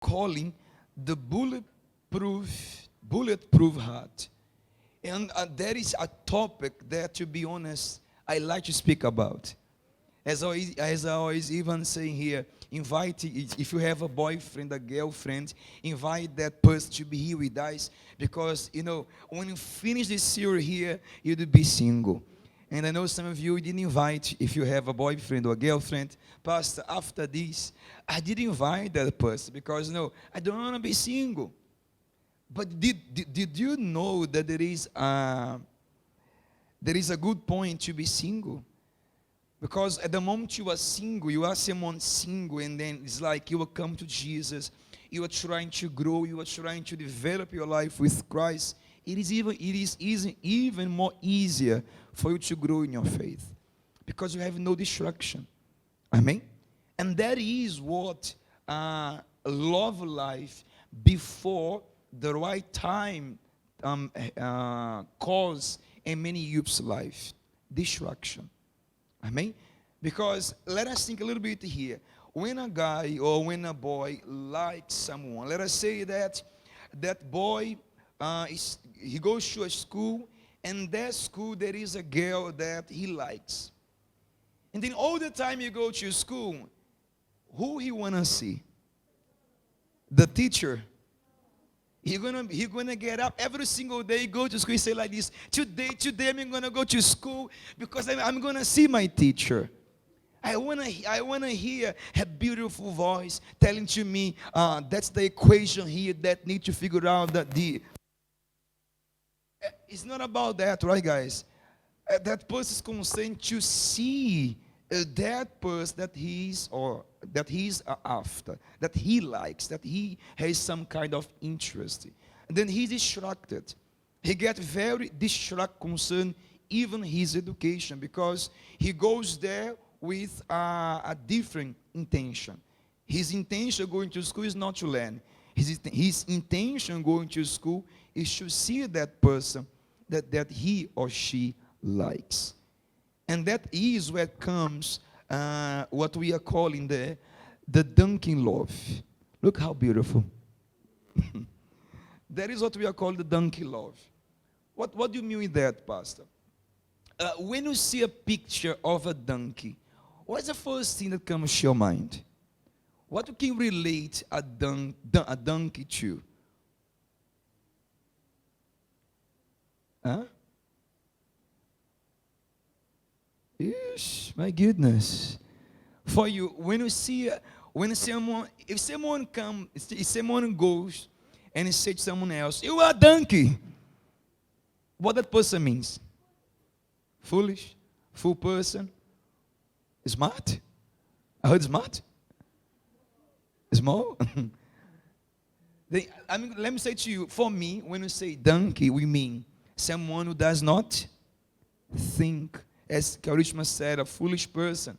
calling the bulletproof heart. And that is a topic that, to be honest, I like to speak about. As I always even say here, invite, if you have a boyfriend, a girlfriend, invite that person to be here with us. Because, when you finish this series here, you'll be single. And I know some of you didn't invite, if you have a boyfriend or a girlfriend, Pastor, after this, I didn't invite that person because, I don't want to be single. But did you know that there is a good point to be single? Because at the moment you are single, you are someone single, and then it's like you will come to Jesus. You are trying to grow. You are trying to develop your life with Christ. It is even more easier for you to grow in your faith because you have no distraction. Amen. And that is what love life before the right time cause in many youth's life distraction. Amen. Because let us think a little bit here. When a guy or when a boy likes someone, let us say that boy he goes to a school, and that school there is a girl that he likes. And then all the time you go to school, who he wanna see? The teacher. He's gonna get up every single day, go to school, say like this: today I'm gonna go to school because I'm gonna see my teacher. I wanna hear her beautiful voice telling to me that's the equation here that need to figure out that it's not about that, right, guys? That person is concerned to see that person that he's after, that he likes, that he has some kind of interest. And then he's distracted. He gets very distracted concerning even his education because he goes there with a different intention. His intention going to school is not to learn. His intention going to school is to see that person that he or she likes. And that is where comes what we are calling the donkey love. Look how beautiful. That is what we are calling the donkey love. What do you mean with that, Pastor? When you see a picture of a donkey, what's the first thing that comes to your mind? What you can relate a donkey to? Huh? Yes, my goodness. For you, if someone goes and he says to someone else, "You are a donkey," what that person means? Foolish, fool person, smart. I heard smart. Small. Let me say to you, for me, when we say donkey, we mean someone who does not think. As Karishma said, a foolish person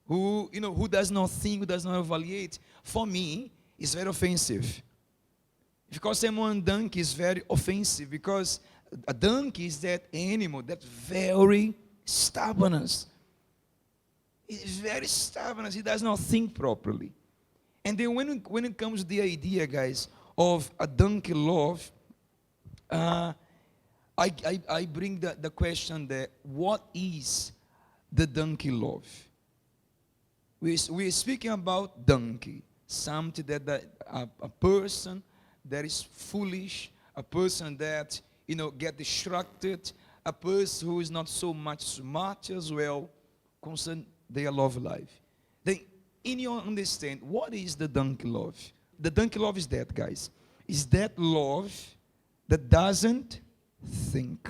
who does not think, who does not evaluate. For me, it's very offensive. If you call someone donkey, it's very offensive because a donkey is that animal that's very stubbornness. It's very stubbornness. He does not think properly. And then when it comes to the idea, guys, of a donkey love, I bring the question that what is the donkey love? We're speaking about donkey, something that a person that is foolish, a person that get distracted, a person who is not so much smart as well, concern their love life. Then, in your understand, what is the donkey love? The donkey love is that, guys. Is that love that doesn't think,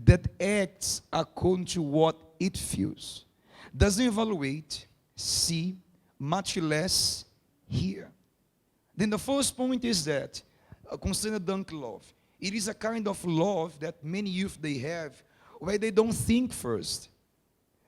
that acts according to what it feels, doesn't evaluate, see, much less hear. Then the first point is that concerning donkey love, it is a kind of love that many youth they have, where they don't think first.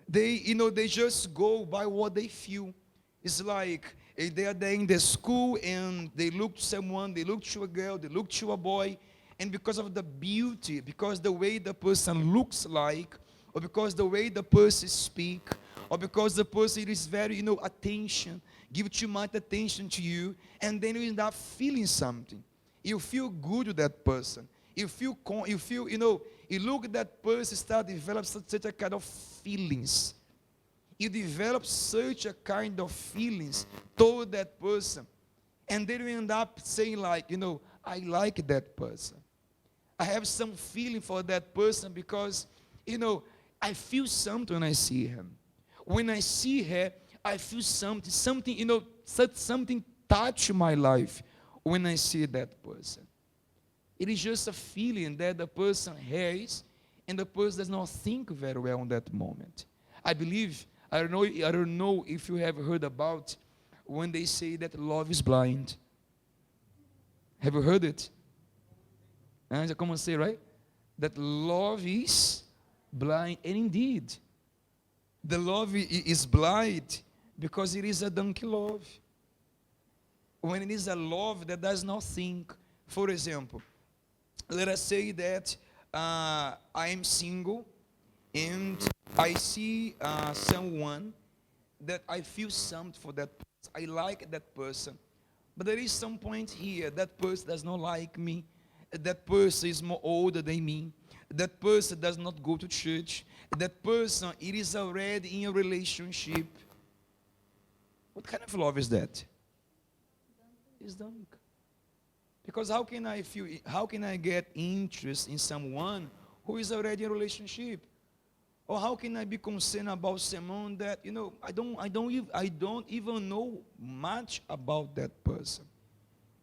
They just go by what they feel. It's like they are there in the school and they look to someone, they look to a girl, they look to a boy, and because of the beauty, because the way the person looks like, or because the way the person speaks, or because the person is very, attention, give too much attention to you, and then you end up feeling something. You feel good with that person. You feel, you look at that person, start develop such a kind of feelings. You develop such a kind of feelings toward that person. And then you end up saying like, I like that person. I have some feeling for that person because, I feel something when I see him. When I see her, I feel something, something touch my life when I see that person. It is just a feeling that the person has, and the person does not think very well in that moment. I believe, I don't know if you have heard about when they say that love is blind. Have you heard it? And come and say, right? That love is blind. And indeed, the love is blind because it is a donkey love. When it is a love that does not think. For example, let us say that I am single and I see someone that I feel something for that person. I like that person. But there is some point here, that person does not like me. That person is more older than me. That person does not go to church. That person, it is already in a relationship. What kind of love is that? It's dunk. Because how can I get interest in someone who is already in a relationship? Or how can I be concerned about someone that, I don't even know much about that person?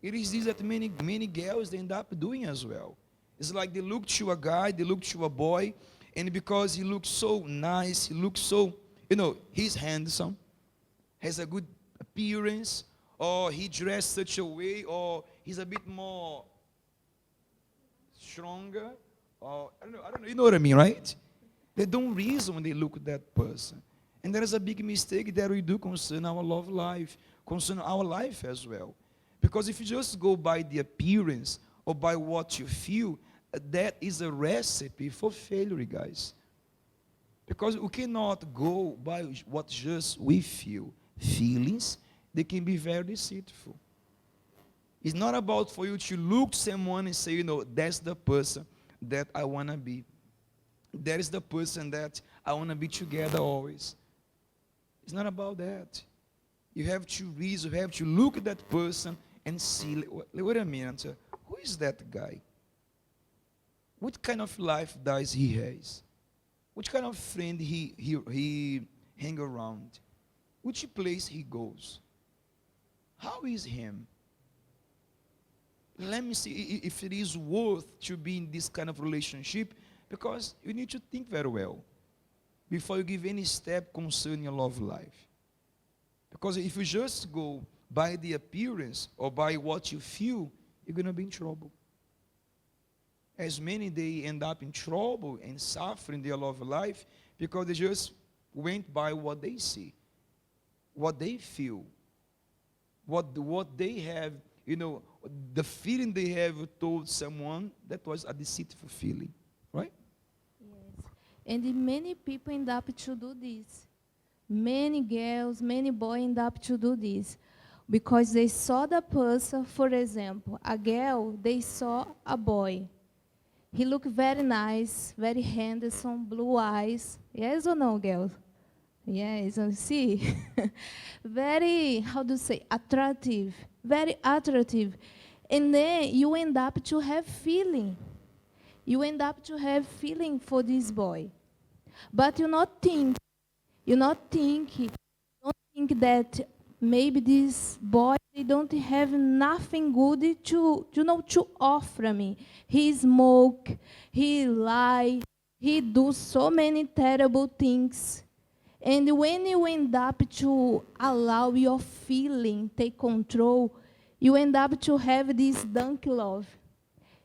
It is this that many girls they end up doing as well. It's like they look to a guy, they look to a boy, and because he looks so nice, he looks so, he's handsome, has a good appearance, or he dressed such a way, or he's a bit more stronger, or I don't know, you know what I mean, right? They don't reason when they look at that person. And there is a big mistake that we do concern our love life, concern our life as well. Because if you just go by the appearance or by what you feel, that is a recipe for failure, guys. Because we cannot go by what just we feel. Feelings, they can be very deceitful. It's not about for you to look to someone and say, that's the person that I want to be. That is the person that I want to be together always. It's not about that. You have to reason, you have to look at that person and see, wait a minute, who is that guy? What kind of life does he has? Which kind of friend he hang around? Which place he goes? How is him? Let me see if it is worth to be in this kind of relationship, because you need to think very well before you give any step concerning your love life. Because if you just go by the appearance or by what you feel, you're going to be in trouble. As many, they end up in trouble and suffering their love life because they just went by what they see, what they feel, what they have, the feeling they have told someone that was a deceitful feeling, right? Yes. And many people end up to do this. Many girls, many boys end up to do this. Because they saw the person, for example, a girl, they saw a boy. He looked very nice, very handsome, blue eyes. Yes or no, girls? Yes, see? Very, how do you say, attractive. Very attractive. And then you end up to have feeling. You end up to have feeling for this boy. But you don't think that maybe this boy, they don't have nothing good to offer me. He smoke, he lie, he do so many terrible things. And when you end up to allow your feeling take control, you end up to have this donkey love.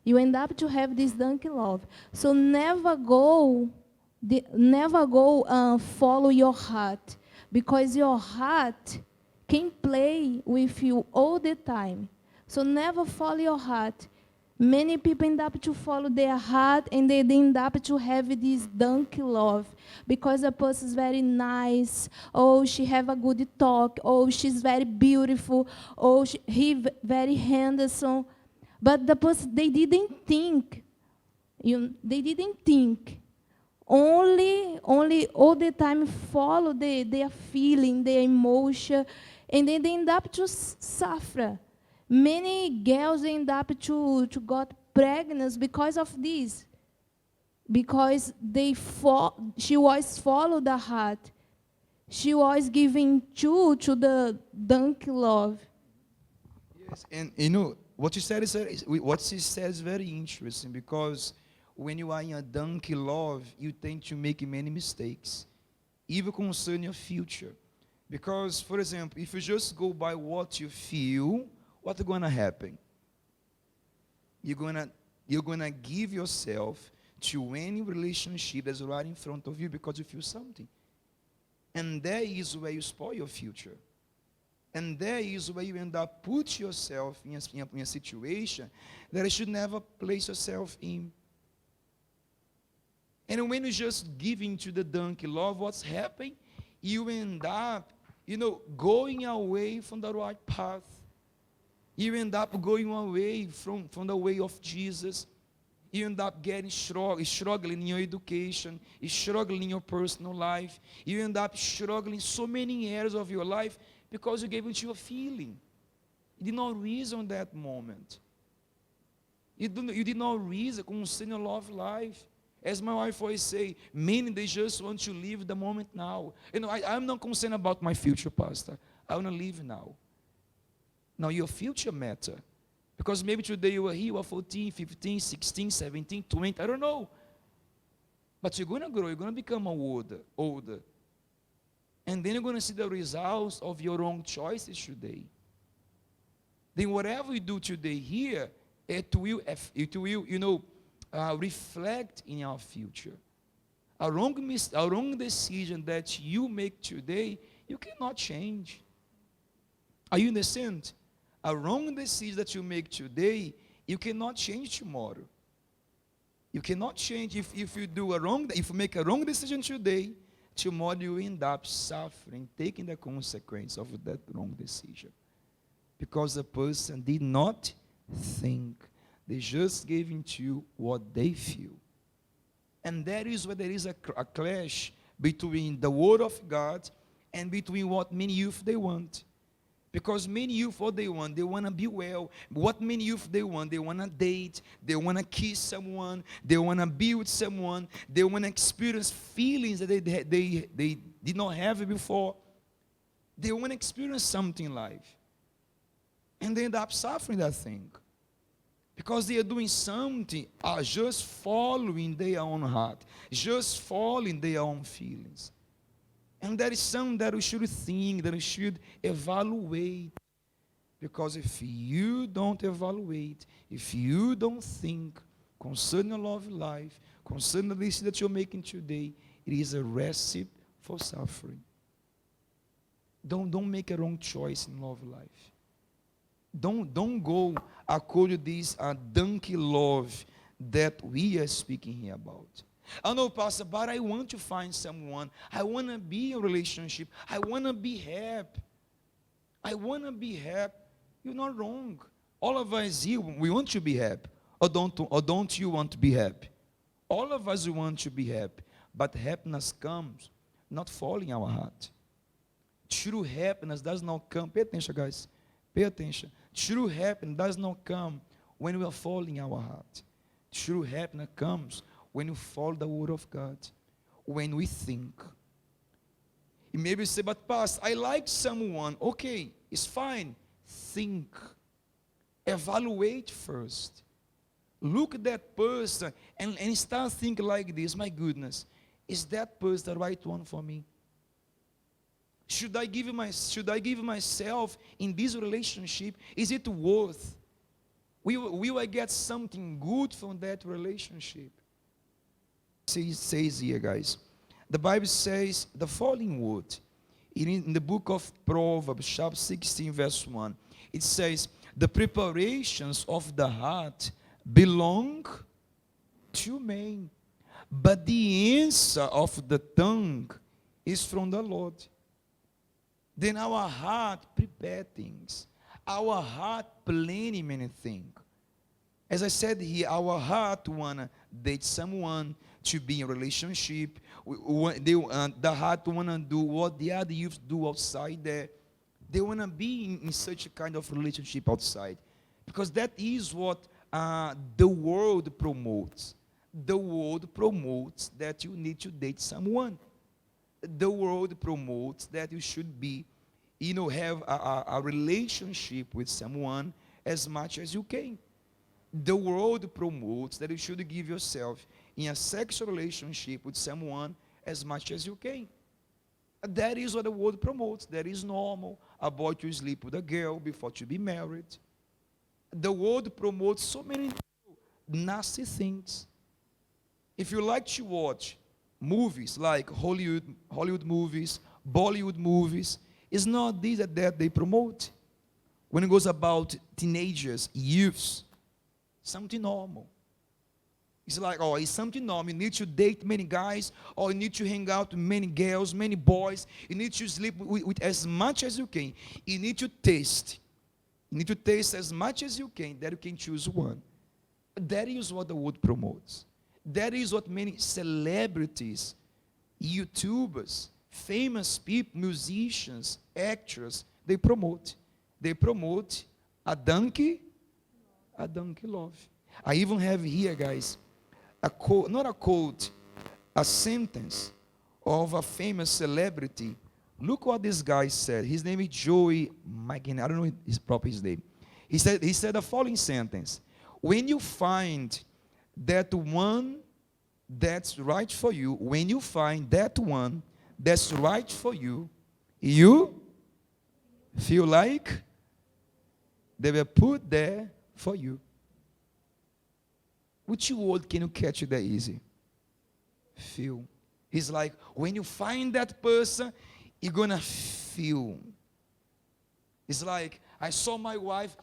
You end up to have this donkey love. So never go follow your heart, because your heart can play with you all the time. So never follow your heart. Many people end up to follow their heart, and they end up to have this donkey love because a person is very nice, or she have a good talk, or she's very beautiful, or very handsome. But the person, they didn't think. They didn't think. Only all the time follow their feeling, their emotion, and then they end up to suffer. Many girls end up to got pregnant because of this, because she was follow the heart. She was giving to the donkey love. Yes, and what you said what she said is very interesting, because when you are in a donkey love, you tend to make many mistakes, even concerning your future. Because, for example, if you just go by what you feel, what's going to happen? You're gonna give yourself to any relationship that's right in front of you because you feel something. And that is where you spoil your future. And that is where you end up put yourself in a situation that you should never place yourself in. And when you just give into the donkey love, what's happening? You end up, going away from the right path. You end up going away from the way of Jesus. You end up getting struggling in your education, struggling in your personal life. You end up struggling in so many areas of your life because you gave into your feeling. You did not reason that moment. You did not reason concerning your love life. As my wife always say, many, they just want to live the moment now. I'm not concerned about my future, Pastor. I want to live now. Now, your future matter. Because maybe today you are here, you are 14, 15, 16, 17, 20, I don't know. But you're going to grow, you're going to become older. And then you're going to see the results of your wrong choices today. Then whatever you do today here, it will reflect in our future. A wrong decision that you make today, you cannot change. Are you understand? A wrong decision that you make today, you cannot change tomorrow. You cannot change if you make a wrong decision today, tomorrow you end up suffering, taking the consequence of that wrong decision. Because the person did not think. They just gave into what they feel. And that is where there is a clash between the word of God and between what many youth they want. Because many youth, what they want to be well. What many youth they want to date, they want to kiss someone, they want to be with someone, they want to experience feelings that they did not have before. They want to experience something in life. And they end up suffering that thing. Because they are doing something, just following their own heart, just following their own feelings. And that is something that we should think, that we should evaluate. Because if you don't evaluate, if you don't think concerning your love life, concerning the decision that you're making today, it is a recipe for suffering. Don't make a wrong choice in love life. Don't go according to this donkey love that we are speaking here about. I know, Pastor, but I want to find someone. I want to be in a relationship. I want to be happy. I want to be happy. You're not wrong. All of us here, we want to be happy. Or don't you want to be happy? All of us want to be happy. But happiness comes not falling in our heart. True happiness does not come. Pay attention, guys. Pay attention. True happiness does not come when we are falling in our heart. True happiness comes when you follow the word of God, when we think. You maybe say, but Pastor, I like someone. Okay, it's fine. Think. Evaluate first. Look at that person and start thinking like this. My goodness, is that person the right one for me? Should I give myself in this relationship? Is it worth? Will I get something good from that relationship? It says here, guys. The Bible says the following word. In the book of Proverbs, chapter 16, verse 1. It says, the preparations of the heart belong to man. But the answer of the tongue is from the Lord. Then our heart prepare things. Our heart planning many things. As I said here, our heart wanna date someone, to be in a relationship. The heart wanna do what the other youths do outside there. They wanna be in such a kind of relationship outside, because that is what the world promotes. The world promotes that you need to date someone. The world promotes that you should be, have a relationship with someone as much as you can. The world promotes that you should give yourself in a sexual relationship with someone as much as you can. That is what the world promotes. That is normal. A boy to sleep with a girl before to be married. The world promotes so many nasty things. If you like to watch movies like Hollywood movies, Bollywood movies, it's not these that they promote. When it goes about teenagers, youths, something normal. It's like, oh, it's something normal. You need to date many guys, or you need to hang out with many girls, many boys. You need to sleep with as much as you can. You need to taste. You need to taste as much as you can, that you can choose one. That is what the world promotes. That is what many celebrities, YouTubers, famous people, musicians, actors, they promote. They promote a donkey love. I even have here, guys, a quote, not a quote, a sentence of a famous celebrity. Look what this guy said. His name is Joey McGinn. I don't know his name. He said the following sentence: when you find that one that's right for you, when you find that one that's right for you, you feel like they were put there for you. Which word can you catch that easy? Feel. He's like, when you find that person, you're gonna feel. It's like, I saw my wife,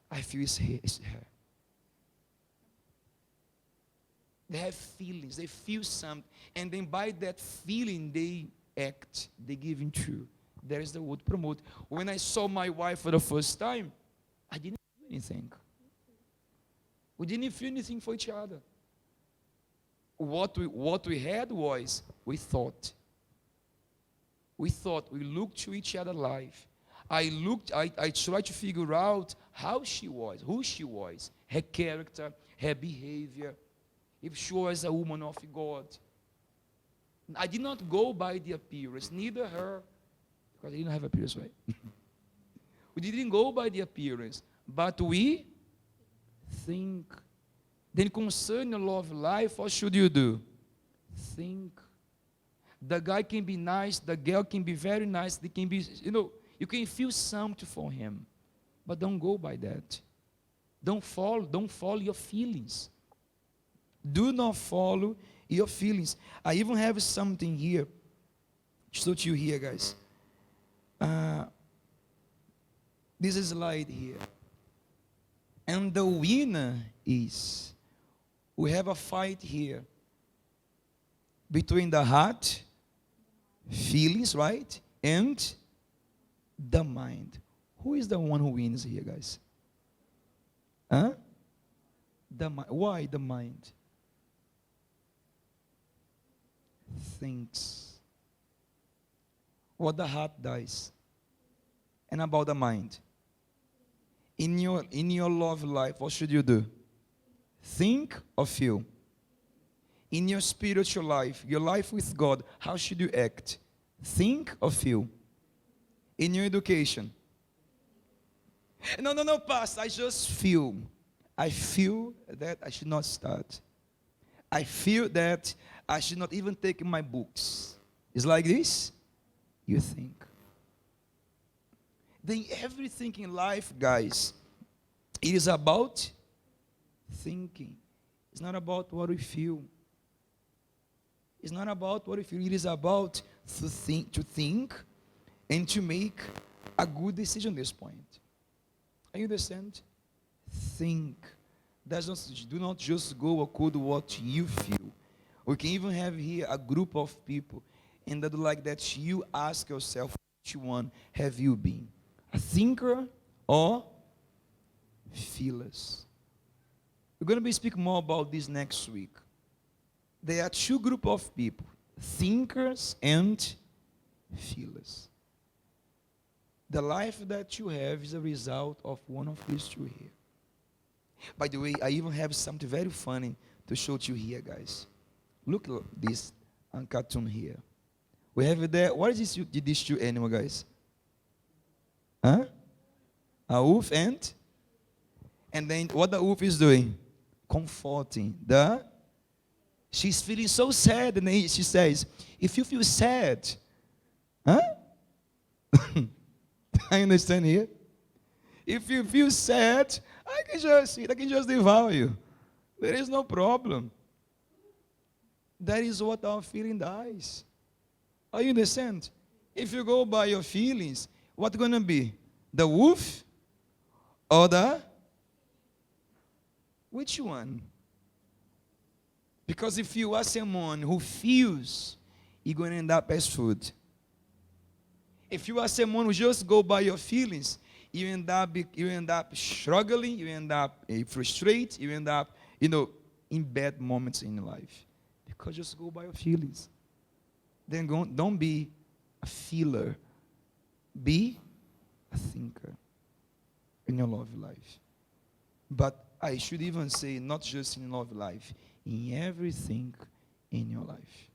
I feel it's her. They have feelings, they feel something, and then by that feeling they act, they give in true. There is the word promote. When I saw my wife for the first time, I didn't feel anything. We didn't feel anything for each other. What we had was, we thought. We looked to each other's life. I tried to figure out how she was, who she was, her character, her behavior, if she was a woman of God. I did not go by the appearance, neither her, because I didn't have appearance, right? We didn't go by the appearance, but we think. Then concerning your love life, what should you do? Think. The guy can be nice, the girl can be very nice, they can be, you can feel something for him. But don't go by that. Don't follow your feelings. Do not follow your feelings. I even have something here. Show to you here, guys. This is a slide here. And the winner is, we have a fight here between the heart, feelings, right, and the mind. Who is the one who wins here, guys? Huh? The mind. Why the mind? Thinks. What the heart does. And about the mind. In your love life, what should you do? Think or feel? In your spiritual life, your life with God, how should you act? Think or feel? In your education? No, Pastor, I just feel. I feel that I should not start. I feel that I should not even take my books. It's like this. You think. Then everything in life, guys, it is about thinking. It's not about what we feel. It's not about what we feel. It is about to think and to make a good decision at this point. You understand? Think. Do not just go according to what you feel. We can even have here a group of people, and that like that you ask yourself, which one have you been? A thinker or feelers? We're going to be speaking more about this next week. There are two groups of people, thinkers and feelers. The life that you have is a result of one of these two here. By the way, I even have something very funny to show to you here, guys. Look at this cartoon here. We have it there. What is this two animal, guys? Huh? A wolf and then what the wolf is doing? Comforting she's feeling so sad, and then she says, if you feel sad, huh? I understand here. If you feel sad, I can just devour you. There is no problem. That is what our feeling does. Are you understand? If you go by your feelings, what's going to be? The wolf or which one? Because if you are someone who feels, you're going to end up as food. If you are someone who just go by your feelings, you end up struggling, you end up frustrated, you end up, in bad moments in your life. Because just go by your feelings. Then don't be a feeler. Be a thinker in your love life. But I should even say, not just in love life, in everything in your life.